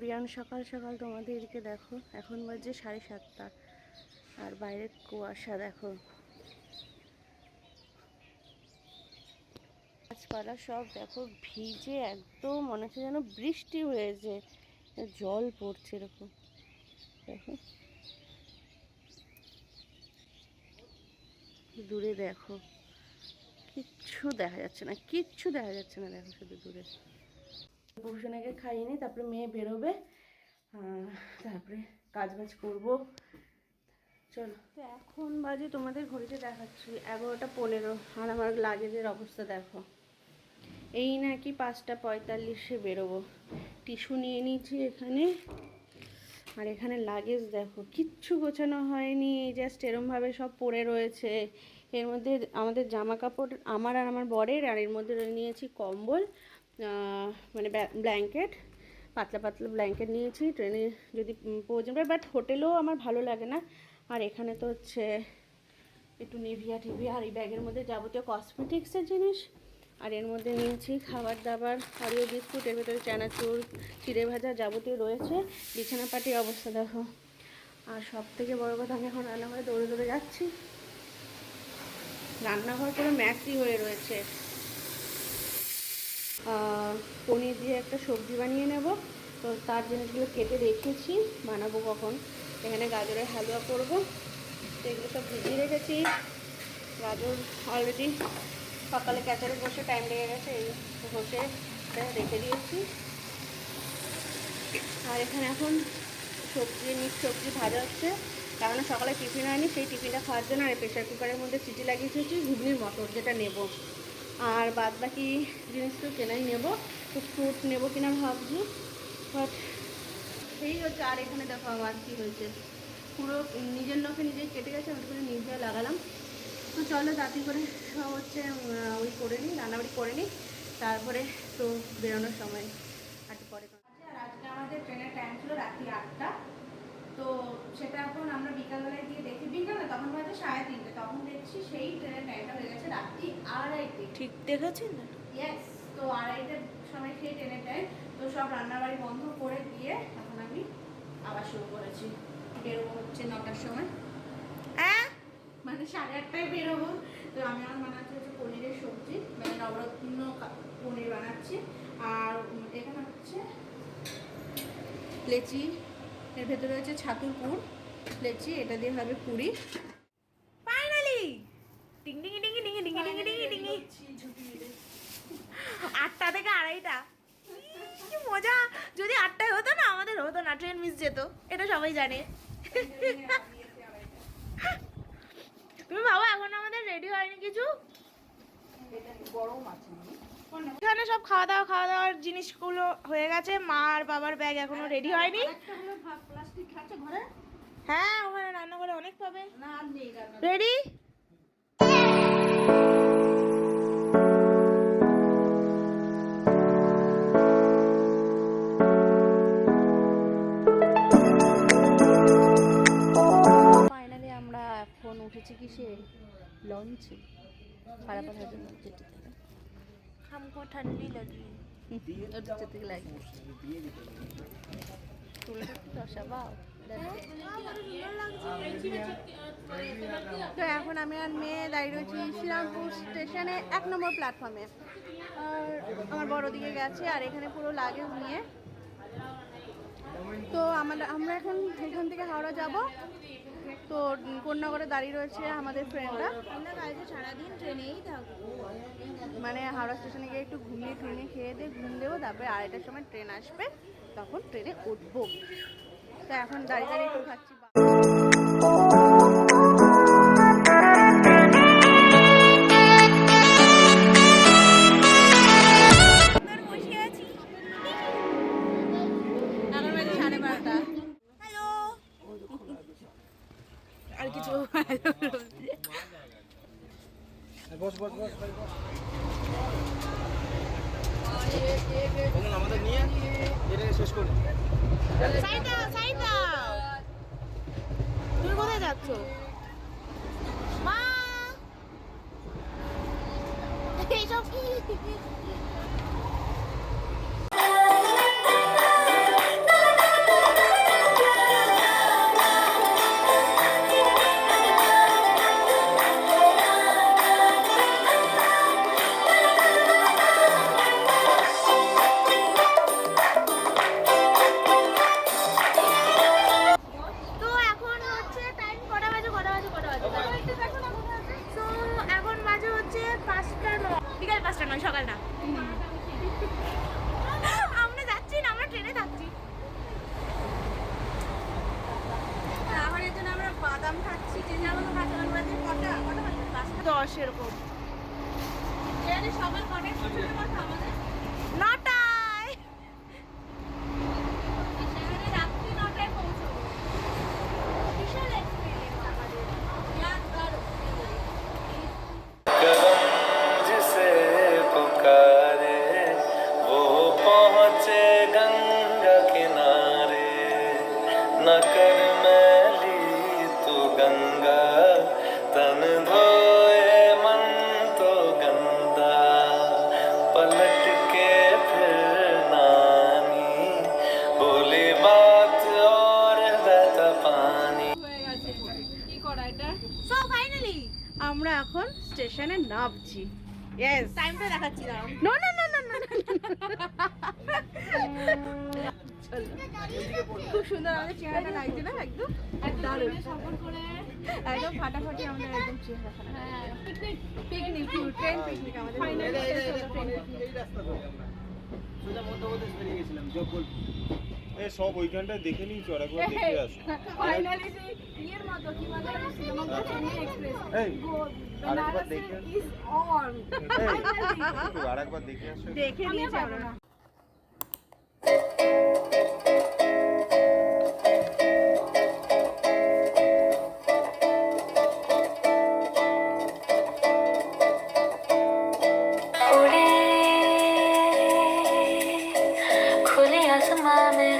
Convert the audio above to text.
প্রিয়ান সকাল সকাল তোমাদেরকে দেখো, এখন বাজে 7:30 আর বাইরে কুয়াশা দেখো, গাছপালা সব দেখো ভিজে একদম মনে হচ্ছে যেন বৃষ্টি হয়েছে, জল পড়ছে এরকম দেখো। দূরে দেখো কিচ্ছু দেখা যাচ্ছে না, কিচ্ছু দেখা যাচ্ছে না, দেখো শুধু দূরে। ভূষণাকে খাইয়ে নি, তারপরে মেয়ে বেরোবে, তারপরে কাজ বাজ করবো। চলো, তো এখন বাজে তোমাদের ঘড়িতে দেখাচ্ছি 11:15 আর আমার লাগেজের অবস্থা দেখো। এই নাকি 5:45 বেরোবো। টিস্যু নিয়ে নিয়েছি এখানে, আর এখানে লাগেজ দেখো কিচ্ছু গোছানো হয়নি, জাস্ট এরমভাবে সব পড়ে রয়েছে। এর মধ্যে আমাদের জামা কাপড় আমার আর আমার বরের, আর এর মধ্যে নিয়েছি কম্বল, মানে ব্ল্যাঙ্কেট, পাতলা পাতলা ব্ল্যাঙ্কেট নিয়েছি ট্রেনে যদি প্রয়োজন পড়ে, বাট হোটেলেও আমার ভালো লাগে না। আর এখানে তো হচ্ছে একটু নিভিয়া টিভিয়া, আর এই ব্যাগের মধ্যে যাবতীয় কসমেটিক্সের জিনিস, আর এর মধ্যে নিয়েছি খাবার দাবার, অরিও বিস্কুট, এর ভেতরে চানাচুর, চিড়ে ভাজা যাবতীয় রয়েছে। বিছানাপাটির অবস্থা দেখো। আর সব থেকে বড়ো কথা, আমি এখন রান্নাঘরে দৌড়ে দৌড়ে যাচ্ছি। রান্নাঘর পুরো ম্যাক্সি হয়ে রয়েছে। পনির দিয়ে একটা সবজি বানিয়ে নেব, তো তার জিনিসগুলো কেটে রেখেছি, বানাবো কখন। এখানে গাজরের হালুয়া করবো, তো এগুলো সব ভিজিয়ে রেখেছি। গাজর অলরেডি সকালে ক্যাচারে বসে টাইম লেগে গেছে, এই বসে রেখে দিয়েছি। আর এখানে এখন মিক্স সবজি ভাজা হচ্ছে, কারণ সকালে টিফিন হয়নি, সেই টিফিনটা খাওয়ার জন্য। আর প্রেশার কুকারের মধ্যে সিটি লাগিয়েছি ঘুগনির মটর, যেটা নেব। আর বাদ বাকি জিনিস তো কেনাই নেব, তো ফ্রুট নেবো কিনা ভাবছি, বাট সেই হচ্ছে। আর এখানে দেখো আমার কী হয়েছে, পুরো নিজের নখে নিজেই কেটে গেছে, আমি করে নিজে লাগালাম। তো চলো তাড়াতাড়ি করে সব হচ্ছে ওই করে নিই, রান্নাবাড়ি করে নিই, তারপরে তো বেরোনোর সময় একটু পরে। আর আজকে আমাদের ট্রেনের টাইম ছিল রাত্রি 8টা, তো সেটা এখন আমরা বিকালবেলায় গিয়ে দেখি, বিকালে তখন বাজে 3:30, তখন দেখছি সেই ট্রেনের টাইমটা হয়ে গেছে রাত্রি 2:30। ঠিক দেখেছেন না? ইয়েস, তো 2:30টার সময় সেই ট্রেনের টাইম। তো সব রান্নাবাড়ি বন্ধ করে দিয়ে এখন আমি আবার শুরু করেছি। বেরোবো হচ্ছে 9টার সময়, মানে 8:30টায় বেরোবো। তো আমি আমার বানাচ্ছি হচ্ছে পনিরের সবজি, মানে নবরত্ন পনির বানাচ্ছি। আর এখানে হচ্ছে লেচি, এর ভেতরে হচ্ছে ছাতুর পুর, লেচি, এটা দিয়ে হবে পুরি। ফাইনালি টিং টিং টিং টিং টিং টিং টিং টিং। 8টা থেকে 2:30, কি মজা! যদি 8টায় হতো না, আমাদের হতো না, ট্রেন মিস যেত, এটা সবাই জানে। তুমি ভাবো এখন আমাদের রেডি হয়নি কিছু। এখানে সব খাওয়া দাওয়ার জিনিসগুলো হয়ে গেছে, মা আর বাবার ব্যাগ এখনো রেডি হয়নি। হ্যাঁ, ওখানে রান্না করে অনেক পাবে। রেডি? ফাইনালি আমরা এখন উঠেছি কিসে, লঞ্চে, পারাপাড়ার জন্য। हमको ठंडी लगी, তো এখন আমি আর মেয়ে দাঁড়িয়ে রয়েছি শ্রীরামপুর স্টেশনে 1 নম্বর প্ল্যাটফর্মে। আর আমার বড় দিকে গেছে, আর এখানে পুরো লাগেজ নিয়ে। তো আমরা এখন এখান থেকে হাওড়া যাব। তো কন্যাগড়ে দাঁড়িয়ে রয়েছে আমাদের ফ্রেন্ডরা। আমরা কালকে সারাদিন ট্রেনেই থাকবো, মানে হাওড়া স্টেশনে গিয়ে একটু ঘুমিয়ে ট্রেনে খেয়ে দিয়ে ঘুম দেবো, তারপরে 2:30টার সময় ট্রেন আসবে, তখন ট্রেনে উঠবো। তো এখন দাঁড়িয়ে দাঁড়িয়ে একটু খাচ্ছি। আর কিছু আমাদের নিয়ে শেষ করি। তুমি কোথায় যাচ্ছ মা? এইসব কি? সেরকম। সকাল কটায় পৌঁছানোর কথা আমাদের? 9টায়। সেখানে রাত্রি 9টায় পৌঁছবো। বিশাল এক্সপিরিয়েন্স আমাদের। यादगार जिसे पुकारे वो पहुँचे गंगा किनारे न कर मैली तू गंगा तन धोए मन तो गंदा पलट के फिर नानी बोली बात और बहता पानी। হয়ে গেছে। কি করা এটা? সো ফাইনালি আমরা এখন স্টেশনে নামছি। ইয়েস, টাইমটা দেখাচ্ছি দাঁড়াও। No no no no no. খুব সুন্দর আমাদের চেহারাটা লাগছে না একদম? দারুণ। সফর করে একদম ফাটাফাটি আমাদের একদম চেহারাখানা। হ্যাঁ, পিকনিক ট্রেন পিকনিক আমাদের ফাইনালি শেষ হলো ট্রেন পিকনিক। সব ওইখানটায় দেখে নিয়েছো আর একবার দেখে আসো। ফাইনালি যে ইয়ের মতো কি বলে সিনেমা চেন্নাই এক্সপ্রেস এই, আরেকবার দেখে ইজ অন। একটু আরেকবার দেখে আসো। দেখে নিয়েছি আমরা। उड़े खुले आसमां में